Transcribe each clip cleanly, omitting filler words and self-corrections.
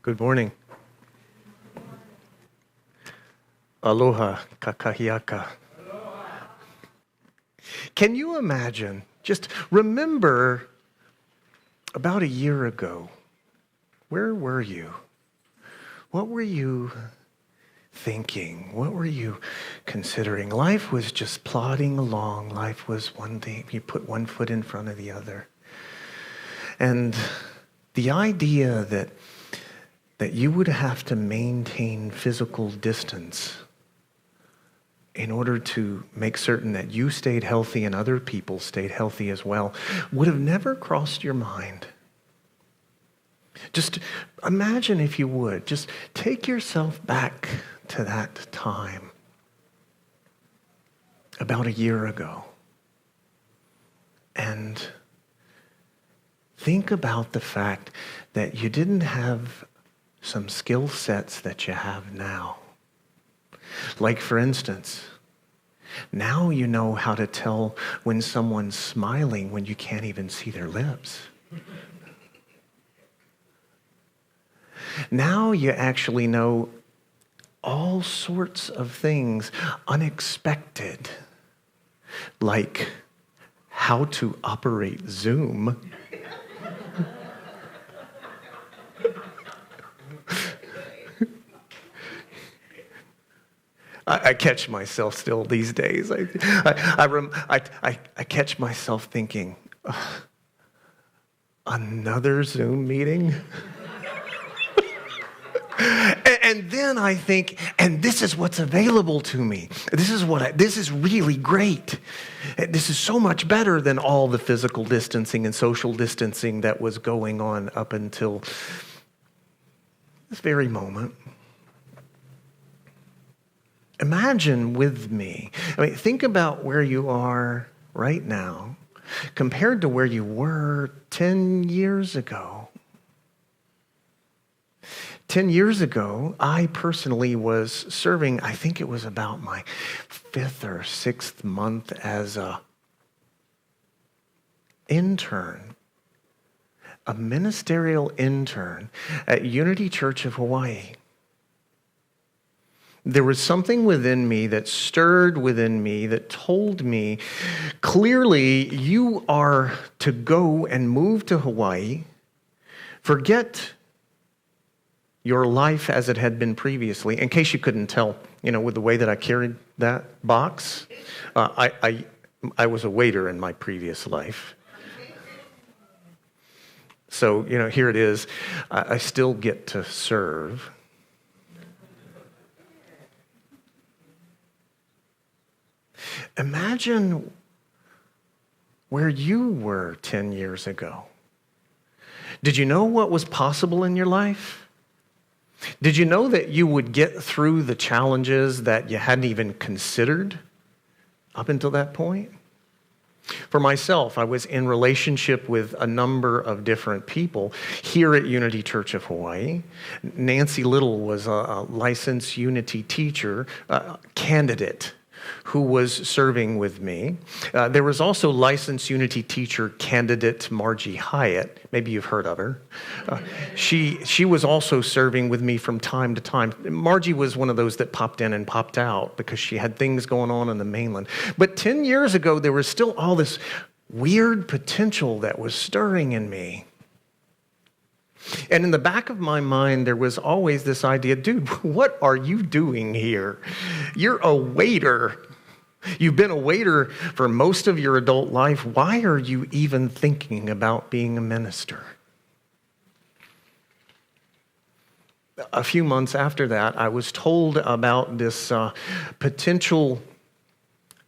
Good morning. Aloha kakahiaka. Can you imagine, just remember about a year ago, where were you? What were you thinking? What were you considering? Life was just plodding along. Life was one thing. You put one foot in front of the other. And the idea that you would have to maintain physical distance in order to make certain that you stayed healthy and other people stayed healthy as well would have never crossed your mind. Just imagine, if you would, just take yourself back to that time about a year ago and think about the fact that you didn't have some skill sets that you have now. Like, for instance, now you know how to tell when someone's smiling when you can't even see their lips. Now you actually know all sorts of things unexpected, like how to operate Zoom. I catch myself still these days. I catch myself thinking, another Zoom meeting? And then I think, and this is what's available to me. This is really great. This is so much better than all the physical distancing and social distancing that was going on up until this very moment. Imagine with me, think about where you are right now compared to where you were 10 years ago. 10 years ago, I personally was serving, I think it was about my 5th or 6th month as a intern, a ministerial intern at Unity Church of Hawaii. There was something within me that stirred within me that told me, clearly, you are to go and move to Hawaii, forget your life as it had been previously. In case you couldn't tell, with the way that I carried that box, I was a waiter in my previous life. So, here it is. I still get to serve. Imagine where you were 10 years ago. Did you know what was possible in your life? Did you know that you would get through the challenges that you hadn't even considered up until that point? For myself, I was in relationship with a number of different people here at Unity Church of Hawaii. Nancy Little was a licensed Unity teacher candidate who was serving with me. There was also licensed Unity teacher candidate Margie Hyatt. Maybe you've heard of her. She was also serving with me from time to time. Margie was one of those that popped in and popped out because she had things going on the mainland. But 10 years ago, there was still all this weird potential that was stirring in me. And in the back of my mind, there was always this idea, dude, what are you doing here? You're a waiter. You've been a waiter for most of your adult life. Why are you even thinking about being a minister? A few months after that, I was told about this potential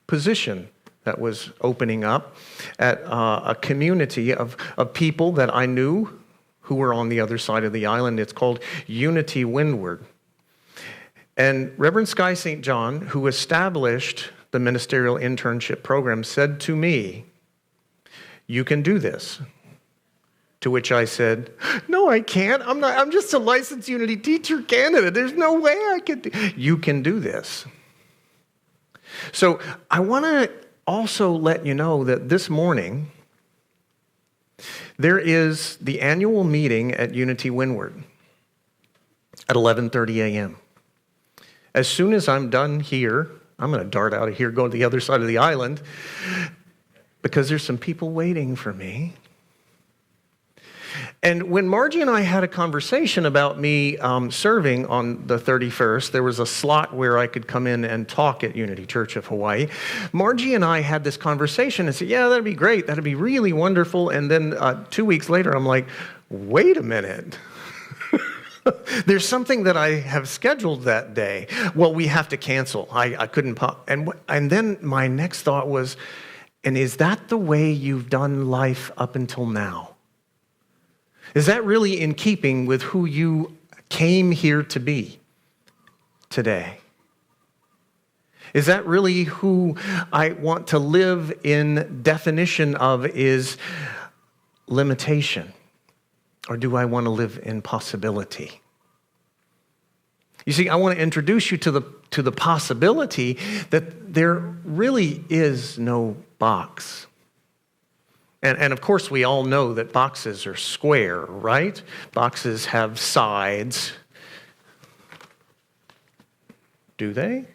position that was opening up at a community of people that I knew who were on the other side of the island. It's called Unity Windward. And Reverend Sky St. John, who established the ministerial internship program, said to me, "You can do this." To which I said, "No, I can't. I'm just a licensed Unity teacher candidate. There's no way I could do." "You can do this." So I want to also let you know that this morning, there is the annual meeting at Unity Windward. at 11:30 a.m. As soon as I'm done here, I'm going to dart out of here, go to the other side of the island, because there's some people waiting for me. And when Margie and I had a conversation about me serving on the 31st, there was a slot where I could come in and talk at Unity Church of Hawaii. Margie and I had this conversation and said, yeah, that'd be great. That'd be really wonderful. And then 2 weeks later, I'm like, wait a minute. There's something that I have scheduled that day. Well, we have to cancel. I couldn't pop. And then my next thought was, and is that the way you've done life up until now? Is that really in keeping with who you came here to be today? Is that really who I want to live in definition of is limitation? Or do I want to live in possibility? You see, I want to introduce you to the possibility that there really is no box. And of course, we all know that boxes are square, right? Boxes have sides. Do they?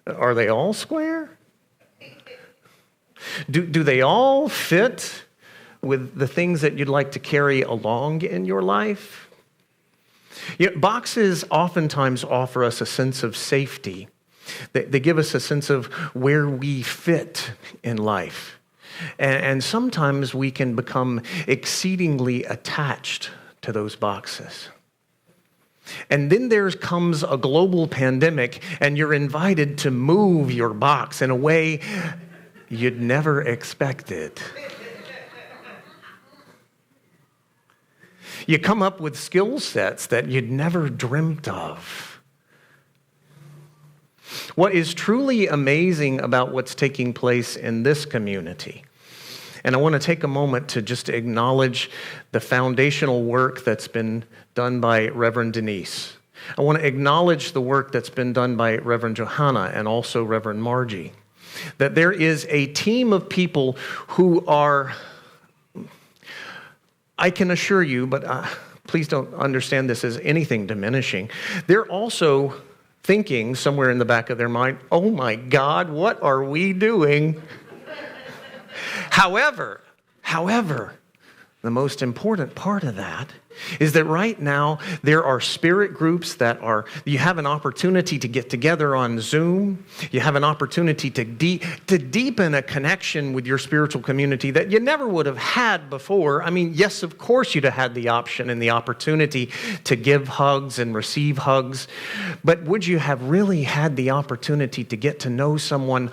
Are they all square? Do they all fit with the things that you'd like to carry along in your life? Boxes oftentimes offer us a sense of safety. They give us a sense of where we fit in life. And sometimes we can become exceedingly attached to those boxes. And then there comes a global pandemic, and you're invited to move your box in a way you'd never expected. You come up with skill sets that you'd never dreamt of. What is truly amazing about what's taking place in this community, and I want to take a moment to just acknowledge the foundational work that's been done by Reverend Denise. I want to acknowledge the work that's been done by Reverend Johanna and also Reverend Margie. That there is a team of people who are, I can assure you, but please don't understand this as anything diminishing. They're also thinking somewhere in the back of their mind, oh my God, what are we doing? However, the most important part of that is that right now there are spirit groups you have an opportunity to get together on Zoom. You have an opportunity to deepen a connection with your spiritual community that you never would have had before. I mean, yes, of course you'd have had the option and the opportunity to give hugs and receive hugs, but would you have really had the opportunity to get to know someone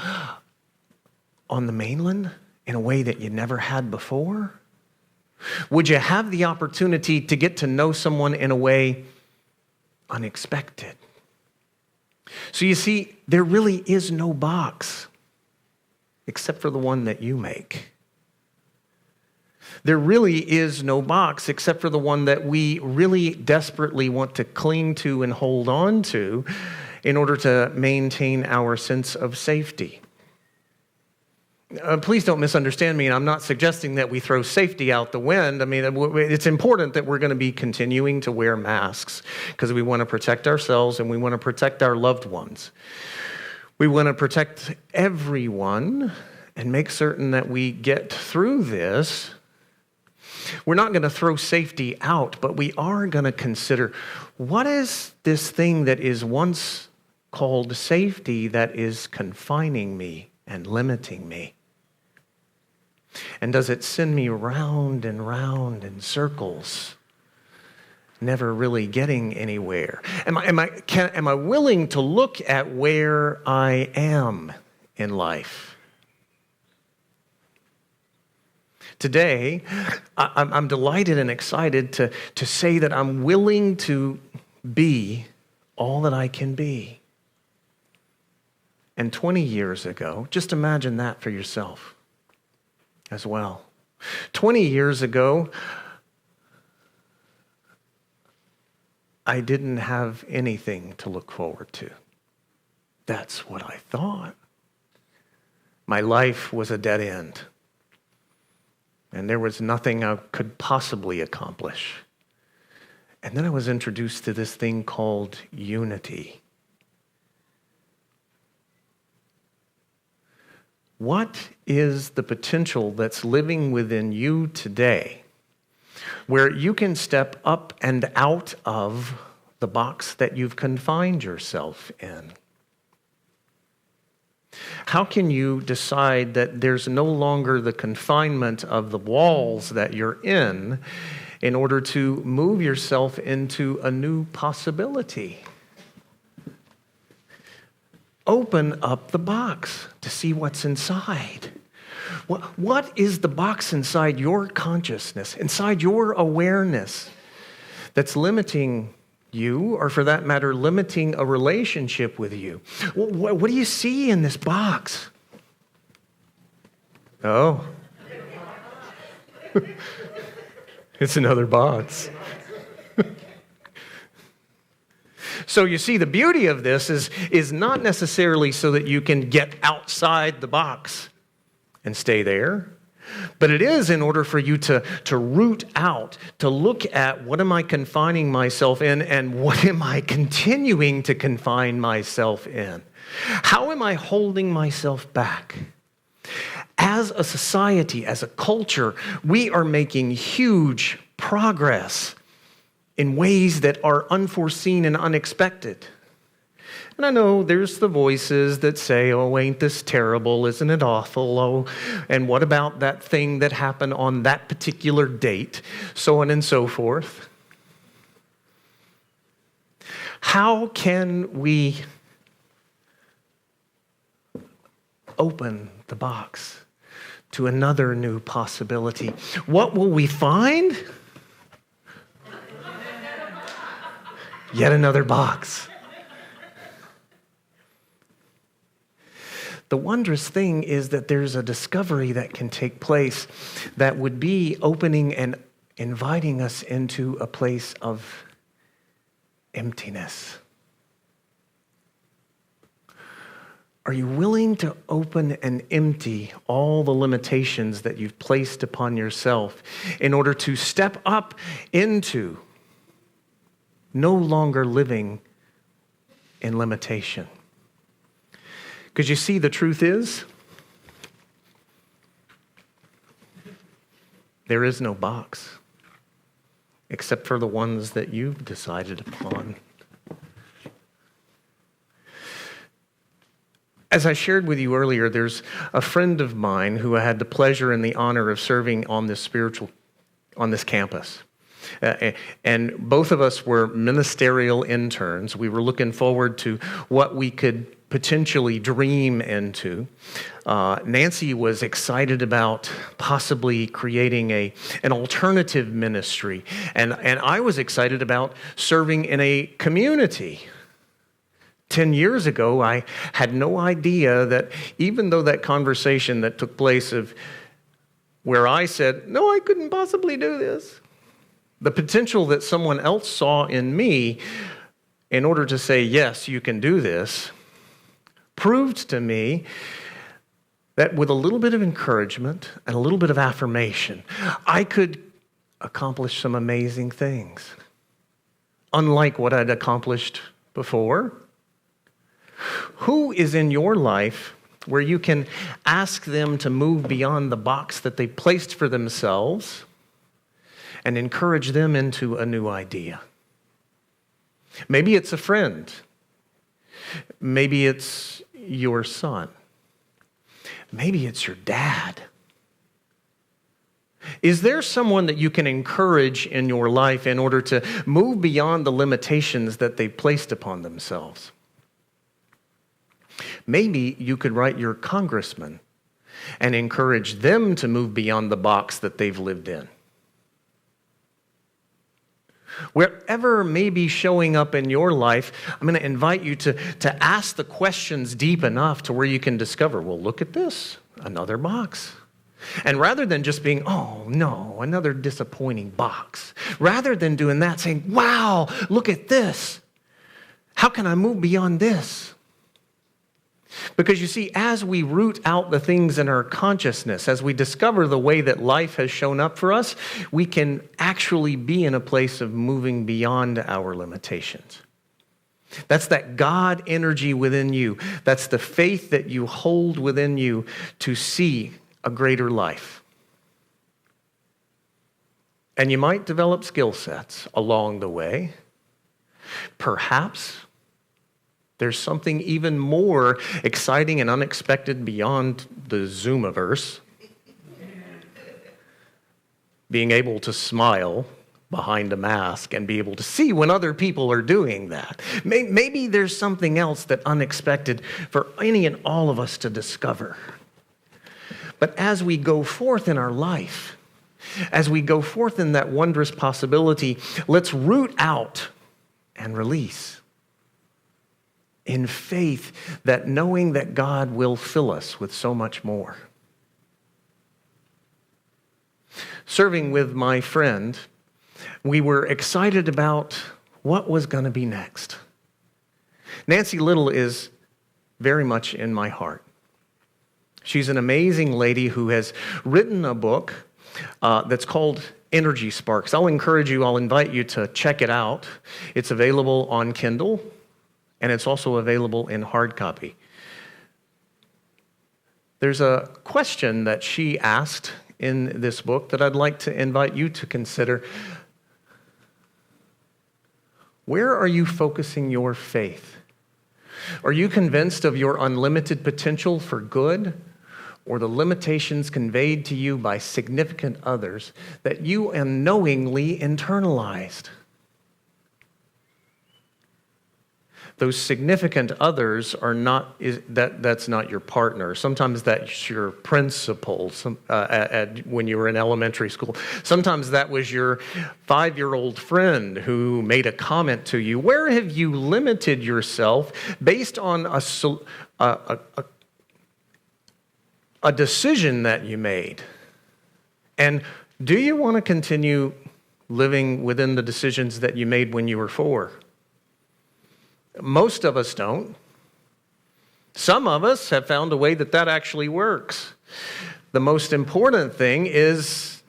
on the mainland in a way that you never had before? Would you have the opportunity to get to know someone in a way unexpected? So you see, there really is no box except for the one that you make. There really is no box except for the one that we really desperately want to cling to and hold on to in order to maintain our sense of safety. Please don't misunderstand me, and I'm not suggesting that we throw safety out the wind. I mean, it's important that we're going to be continuing to wear masks because we want to protect ourselves and we want to protect our loved ones. We want to protect everyone and make certain that we get through this. We're not going to throw safety out, but we are going to consider, what is this thing that is once called safety that is confining me and limiting me? And does it send me round and round in circles, never really getting anywhere? Am I willing to look at where I am in life? Today, I'm delighted and excited to say that I'm willing to be all that I can be. And 20 years ago, just imagine that for yourself as well. 20 years ago, I didn't have anything to look forward to. That's what I thought. My life was a dead end, and there was nothing I could possibly accomplish. And then I was introduced to this thing called unity. What is the potential that's living within you today where you can step up and out of the box that you've confined yourself in? How can you decide that there's no longer the confinement of the walls that you're in order to move yourself into a new possibility? Open up the box to see what's inside. What is the box inside your consciousness, inside your awareness that's limiting you, or for that matter, limiting a relationship with you? What do you see in this box? Oh. It's another box. So you see, the beauty of this is not necessarily so that you can get outside the box and stay there, but it is in order for you to root out, to look at what am I confining myself in and what am I continuing to confine myself in? How am I holding myself back? As a society, as a culture, we are making huge progress in ways that are unforeseen and unexpected. And I know there's the voices that say, oh, ain't this terrible? Isn't it awful? Oh, and what about that thing that happened on that particular date? So on and so forth. How can we open the box to another new possibility? What will we find? Yet another box. The wondrous thing is that there's a discovery that can take place that would be opening and inviting us into a place of emptiness. Are you willing to open and empty all the limitations that you've placed upon yourself in order to step up into no longer living in limitation? Because you see, the truth is, there is no box except for the ones that you've decided upon. As I shared with you earlier, there's a friend of mine who I had the pleasure and the honor of serving on this campus. And both of us were ministerial interns. We were looking forward to what we could potentially dream into. Nancy was excited about possibly creating an alternative ministry. And I was excited about serving in a community. 10 years ago, I had no idea that even though that conversation that took place of where I said, no, I couldn't possibly do this, the potential that someone else saw in me in order to say, yes, you can do this, proved to me that with a little bit of encouragement and a little bit of affirmation, I could accomplish some amazing things, unlike what I'd accomplished before. Who is in your life where you can ask them to move beyond the box that they placed for themselves and encourage them into a new idea? Maybe it's a friend. Maybe it's your son. Maybe it's your dad. Is there someone that you can encourage in your life in order to move beyond the limitations that they've placed upon themselves? Maybe you could write your congressman and encourage them to move beyond the box that they've lived in. Wherever may be showing up in your life, I'm going to invite you to ask the questions deep enough to where you can discover, well, look at this, another box. And rather than just being, oh, no, another disappointing box, rather than doing that, saying, wow, look at this. How can I move beyond this? Because you see, as we root out the things in our consciousness, as we discover the way that life has shown up for us, we can actually be in a place of moving beyond our limitations. That's that God energy within you. That's the faith that you hold within you to see a greater life. And you might develop skill sets along the way. Perhaps there's something even more exciting and unexpected beyond the Zoomiverse. Being able to smile behind a mask and be able to see when other people are doing that. Maybe there's something else that unexpected for any and all of us to discover. But as we go forth in our life, as we go forth in that wondrous possibility, let's root out and release in faith, that knowing that God will fill us with so much more. Serving with my friend, we were excited about what was going to be next. Nancy Little is very much in my heart. She's an amazing lady who has written a book that's called Energy Sparks. I'll invite you to check it out. It's available on Kindle, and it's also available in hard copy. There's a question that she asked in this book that I'd like to invite you to consider. Where are you focusing your faith? Are you convinced of your unlimited potential for good, or the limitations conveyed to you by significant others that you unknowingly internalized? Those significant others are not, that's not your partner. Sometimes that's your principal when you were in elementary school. Sometimes that was your 5-year-old friend who made a comment to you. Where have you limited yourself based on a decision that you made? And do you want to continue living within the decisions that you made when you were 4? Most of us don't. Some of us have found a way that actually works. The most important thing is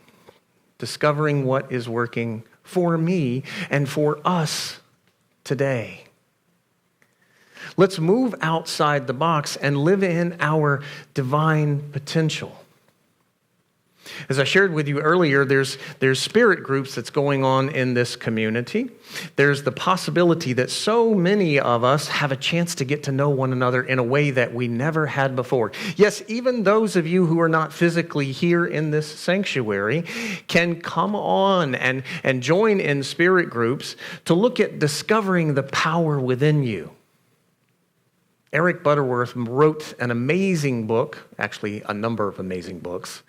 discovering what is working for me and for us today. Let's move outside the box and live in our divine potential. As I shared with you earlier, there's spirit groups that's going on in this community. There's the possibility that so many of us have a chance to get to know one another in a way that we never had before. Yes, even those of you who are not physically here in this sanctuary can come on and join in spirit groups to look at discovering the power within you. Eric Butterworth wrote an amazing book, actually a number of amazing books,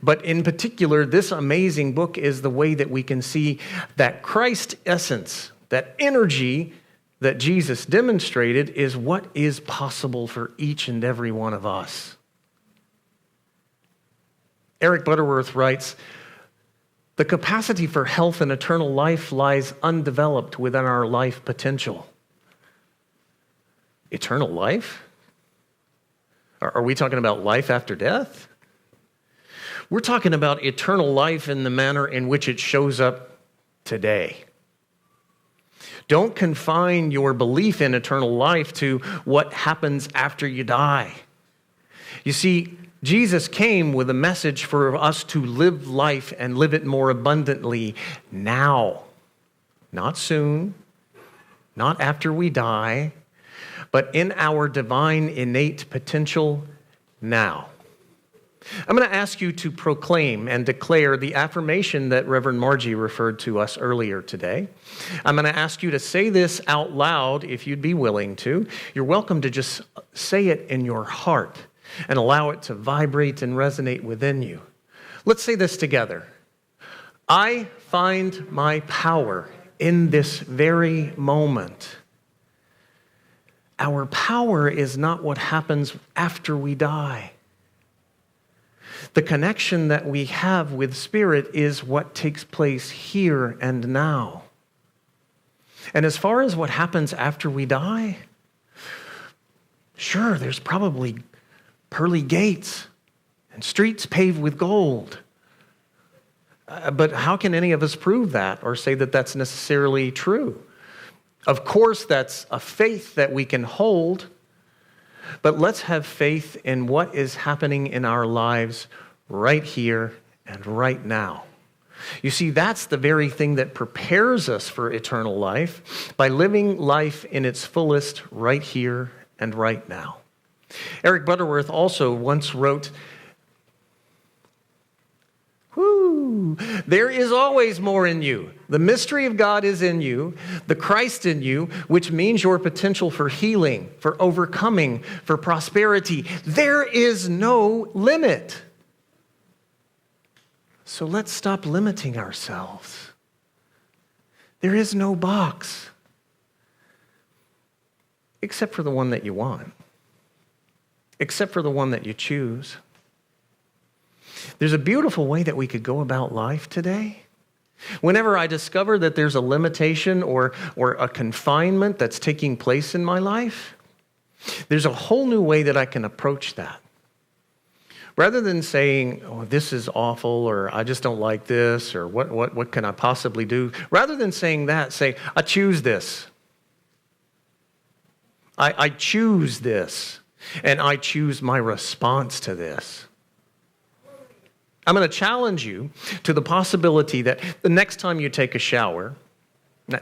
but in particular, this amazing book is the way that we can see that Christ essence, that energy that Jesus demonstrated, is what is possible for each and every one of us. Eric Butterworth writes, "The capacity for health and eternal life lies undeveloped within our life potential." Eternal life? Are we talking about life after death? We're talking about eternal life in the manner in which it shows up today. Don't confine your belief in eternal life to what happens after you die. You see, Jesus came with a message for us to live life and live it more abundantly now. Not soon, not after we die, but in our divine innate potential now. I'm going to ask you to proclaim and declare the affirmation that Reverend Margie referred to us earlier today. I'm going to ask you to say this out loud if you'd be willing to. You're welcome to just say it in your heart and allow it to vibrate and resonate within you. Let's say this together. I find my power in this very moment. Our power is not what happens after we die. The connection that we have with Spirit is what takes place here and now. And as far as what happens after we die, Sure, there's probably pearly gates and streets paved with gold. But how can any of us prove that or say that that's necessarily true? Of course, that's a faith that we can hold, but let's have faith in what is happening in our lives right here and right now. You see, that's the very thing that prepares us for eternal life, by living life in its fullest right here and right now. Eric Butterworth also once wrote, there is always more in you. The mystery of God is in you, the Christ in you, which means your potential for healing, for overcoming, for prosperity. There is no limit. So let's stop limiting ourselves. There is no box, except for the one that you want, except for the one that you choose. There's a beautiful way that we could go about life today. Whenever I discover that there's a limitation or a confinement that's taking place in my life, there's a whole new way that I can approach that. Rather than saying, oh, this is awful, or I just don't like this, or what can I possibly do? Rather than saying that, say, I choose this. I choose this, and I choose my response to this. I'm going to challenge you to the possibility that the next time you take a shower,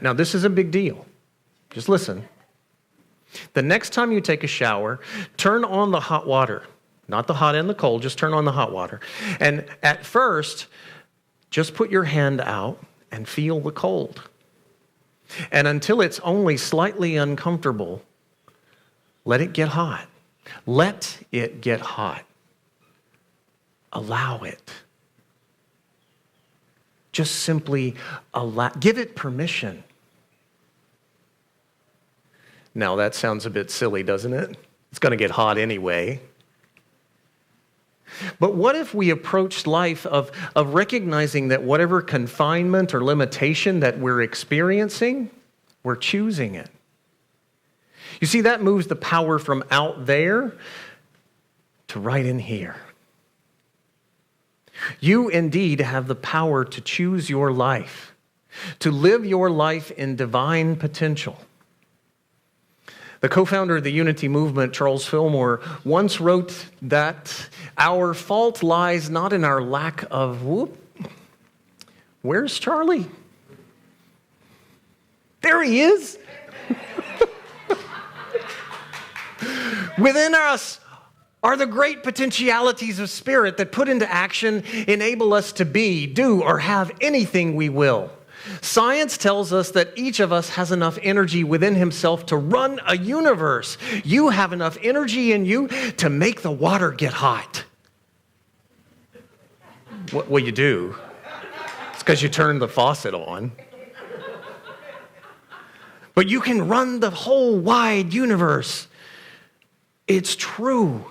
now this is a big deal. Just listen. The next time you take a shower, turn on the hot water. Not the hot and the cold, just turn on the hot water. And at first, just put your hand out and feel the cold. And until it's only slightly uncomfortable, let it get hot. Let it get hot. Allow it. Just simply allow, give it permission. Now that sounds a bit silly, doesn't it? It's going to get hot anyway. But what if we approached life of recognizing that whatever confinement or limitation that we're experiencing, we're choosing it? You see, that moves the power from out there to right in here. You indeed have the power to choose your life, to live your life in divine potential. The co-founder of the Unity Movement, Charles Fillmore, once wrote that our fault lies not in our lack of, where's Charlie? There he is. Within us are the great potentialities of spirit that put into action enable us to be, do, or have anything we will. Science tells us that each of us has enough energy within himself to run a universe. You have enough energy in you to make the water get hot. Well, you do. It's because you turned the faucet on. But you can run the whole wide universe. It's true.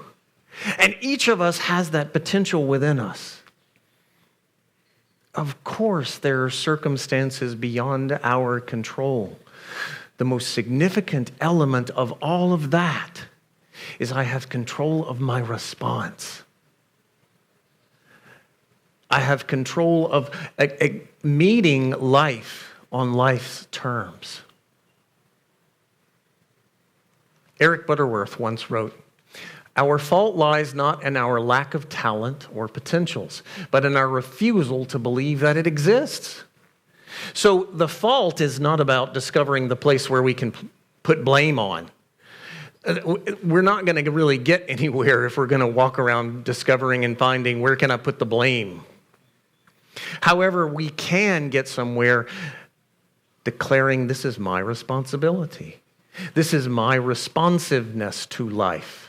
And each of us has that potential within us. Of course, there are circumstances beyond our control. The most significant element of all of that is I have control of my response. I have control of meeting life on life's terms. Eric Butterworth once wrote, our fault lies not in our lack of talent or potentials, but in our refusal to believe that it exists. So the fault is not about discovering the place where we can put blame on. We're not going to really get anywhere if we're going to walk around discovering and finding where can I put the blame. However, we can get somewhere declaring this is my responsibility. This is my responsiveness to life.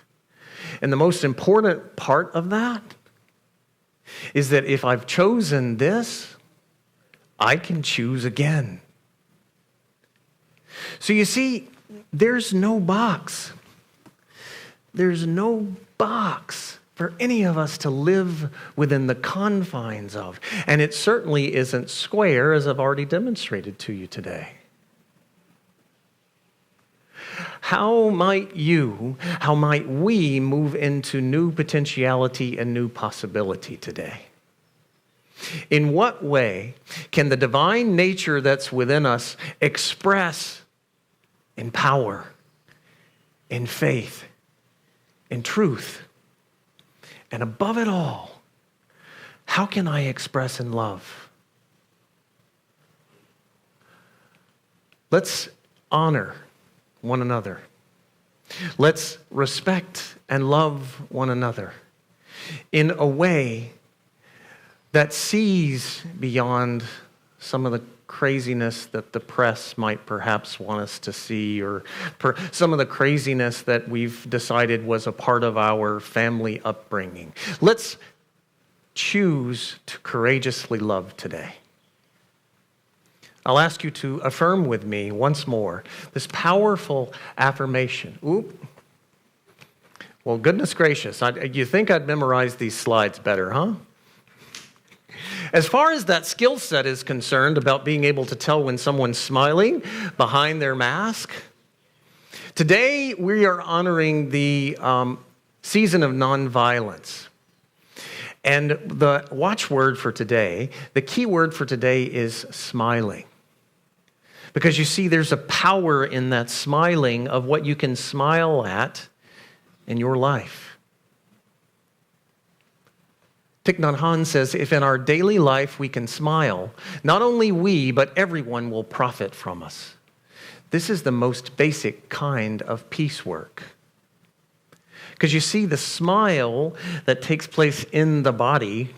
And the most important part of that is that if I've chosen this, I can choose again. So you see, there's no box. There's no box for any of us to live within the confines of. And it certainly isn't square, as I've already demonstrated to you today. how might we move into new potentiality and new possibility today? In what way can the divine nature that's within us express in power, in faith, in truth, and above it all, how can I express in love? Let's honor one another. Let's respect and love one another in a way that sees beyond some of the craziness that the press might perhaps want us to see, or some of the craziness that we've decided was a part of our family upbringing. Let's choose to courageously love today. I'll ask you to affirm with me once more this powerful affirmation. Well, goodness gracious, you think I'd memorize these slides better, huh? As far as that skill set is concerned about being able to tell when someone's smiling behind their mask, today we are honoring the season of nonviolence. And the watchword for today, the key word for today is smiling. Because you see, there's a power in that smiling of what you can smile at in your life. Thich Nhat Hanh says, if in our daily life we can smile, not only we, but everyone will profit from us. This is the most basic kind of peace work. Because you see, the smile that takes place in the body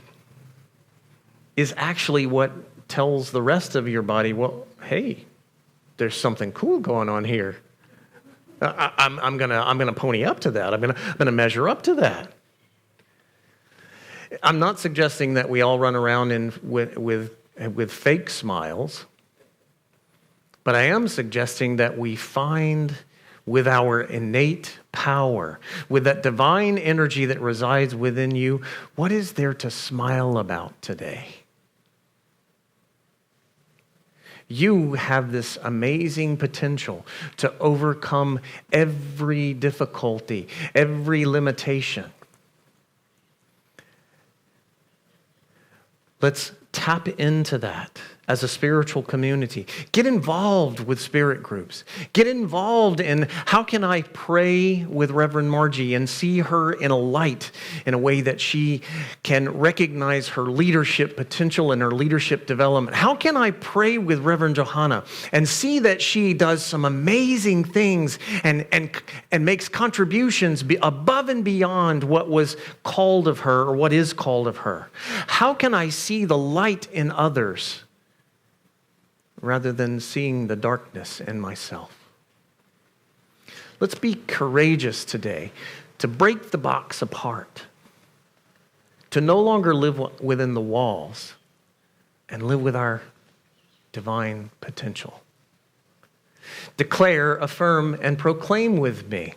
is actually what tells the rest of your body, well, hey, there's something cool going on here. I'm gonna pony up to that. I'm gonna measure up to that. I'm not suggesting that we all run around with fake smiles, but I am suggesting that we find with our innate power, with that divine energy that resides within you, what is there to smile about today? You have this amazing potential to overcome every difficulty, every limitation. Let's tap into that as a spiritual community. Get involved with spirit groups. Get involved in how can I pray with Reverend Margie and see her in a light in a way that she can recognize her leadership potential and her leadership development. How can I pray with Reverend Johanna and see that she does some amazing things and makes contributions above and beyond what was called of her or what is called of her? How can I see the light in others rather than seeing the darkness in myself? Let's be courageous today to break the box apart, to no longer live within the walls and live with our divine potential. Declare, affirm, and proclaim with me.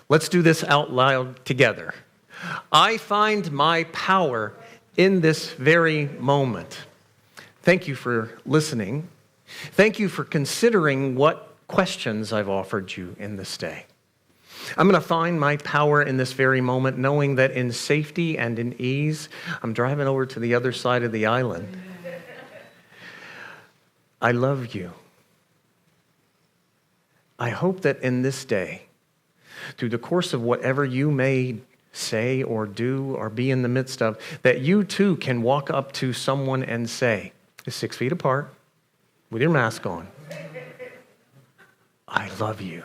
Let's do this out loud together. I find my power in this very moment. Thank you for listening. Thank you for considering what questions I've offered you in this day. I'm going to find my power in this very moment, knowing that in safety and in ease, I'm driving over to the other side of the island. I love you. I hope that in this day, through the course of whatever you may say or do or be in the midst of, that you too can walk up to someone and say, 6 feet apart, with your mask on, I love you.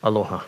Aloha.